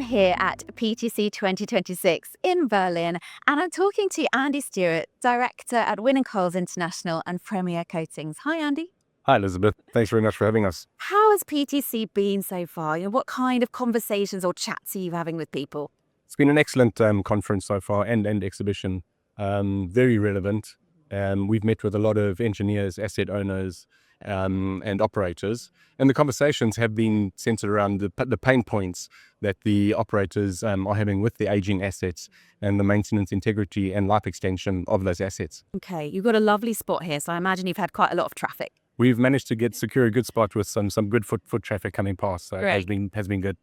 here at PTC 2026 in Berlin, and I'm talking to Andy Stuart, Director at Winn Coales International and Premier Coatings. Hi, Andy. Hi, Elizabeth. Thanks very much for having us. How has PTC been so far? What kind of conversations or chats are you having with people? It's been an excellent conference so far and exhibition, very relevant. We've met with a lot of engineers, asset owners, and operators, and the conversations have been centered around the pain points that the operators are having with the aging assets and the maintenance, integrity, and life extension of those assets. Okay, you've got a lovely spot here, so I imagine you've had quite a lot of traffic. We've managed to secure a good spot with some good foot traffic coming past, so Great. it has been good.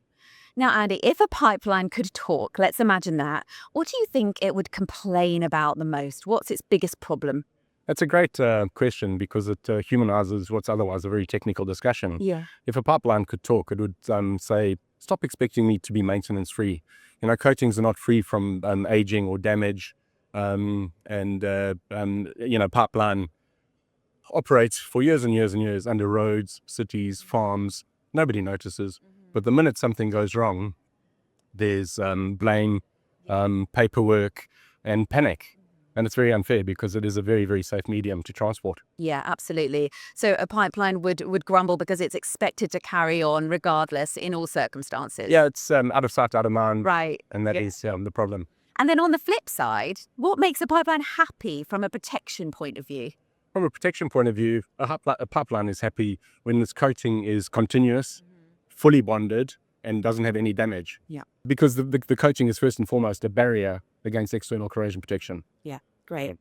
Now, Andy, if a pipeline could talk, let's imagine that, what do you think it would complain about the most? What's its biggest problem? That's a great question because it humanizes what's otherwise a very technical discussion. Yeah. If a pipeline could talk, it would say, stop expecting me to be maintenance free. Coatings are not free from aging or damage. Pipeline operates for years and years and years under roads, cities, farms. Nobody notices. But the minute something goes wrong, there's blame, paperwork, and panic. And it's very unfair because it is a very, very safe medium to transport. Yeah, absolutely. So a pipeline would grumble because it's expected to carry on regardless in all circumstances. Yeah, it's out of sight, out of mind. Right. And that is the problem. And then on the flip side, what makes a pipeline happy from a protection point of view? From a protection point of view, a pipeline is happy when its coating is continuous, fully bonded, and doesn't have any damage. Yeah. Because the coating is first and foremost a barrier against external corrosion protection. Yeah, great.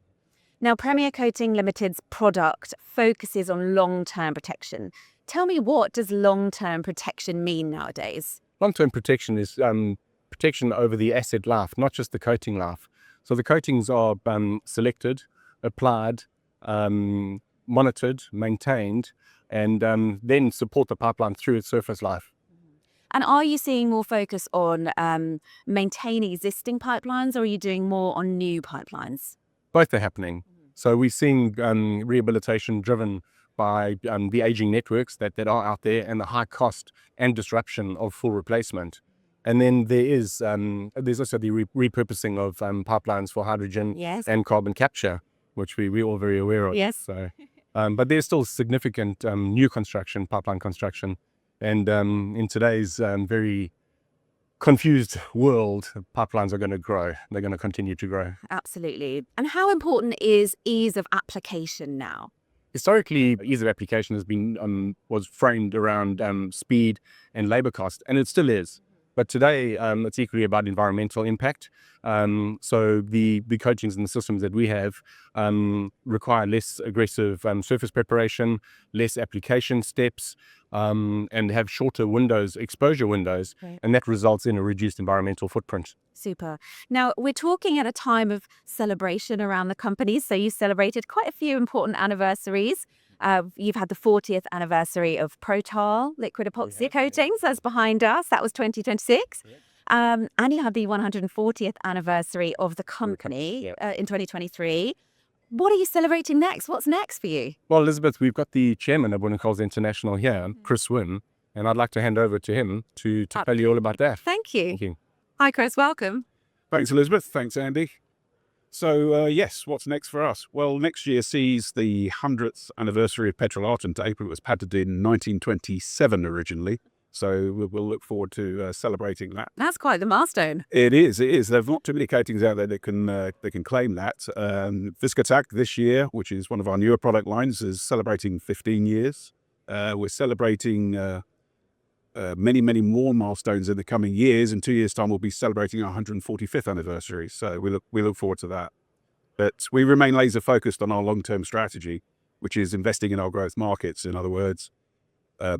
Now, Premier Coating Limited's product focuses on long-term protection. Tell me, what does long-term protection mean nowadays? Long-term protection is protection over the asset life, not just the coating life. So the coatings are selected, applied, monitored, maintained, and then support the pipeline through its surface life. And are you seeing more focus on maintaining existing pipelines, or are you doing more on new pipelines? Both are happening. So we're seeing rehabilitation driven by the aging networks that are out there and the high cost and disruption of full replacement. And then there's also the repurposing of pipelines for hydrogen and carbon capture, which we're all very aware of. Yes. So, but there's still significant new construction, pipeline construction. And in today's very confused world, pipelines are going to grow. They're going to continue to grow. Absolutely. And how important is ease of application now? Historically, ease of application has been was framed around speed and labor cost, and it still is. But today, it's equally about environmental impact. So the coatings and the systems that we have require less aggressive surface preparation, less application steps, and have shorter exposure windows, and that results in a reduced environmental footprint. Super. Now, we're talking at a time of celebration around the company. So you celebrated quite a few important anniversaries. You've had the 40th anniversary of Protal liquid epoxy coatings. That's behind us. That was 2026. And you had the 140th anniversary of the company in 2023. What are you celebrating next? What's next for you? Well, Elizabeth, we've got the chairman of Winn Coales International here, Chris Winn, and I'd like to hand over to him to tell you all about that. Thank you. Thank you. Hi, Chris. Welcome. Thanks, Elizabeth. Thanks, Andy. So, yes, what's next for us? Well, next year sees the 100th anniversary of petrol art and tape. It was patented in 1927 originally. So we'll look forward to celebrating that. That's quite the milestone. It is. There's not too many coatings out there that can claim that. Viscotac this year, which is one of our newer product lines, is celebrating 15 years. We're celebrating many, many more milestones in the coming years. In 2 years' time, we'll be celebrating our 145th anniversary. So we look forward to that. But we remain laser focused on our long-term strategy, which is investing in our growth markets. In other words,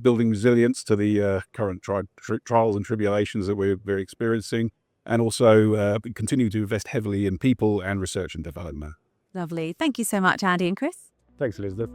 building resilience to the current trials and tribulations that we're experiencing, and also continue to invest heavily in people and research and development. Lovely. Thank you so much, Andy and Chris. Thanks, Elizabeth.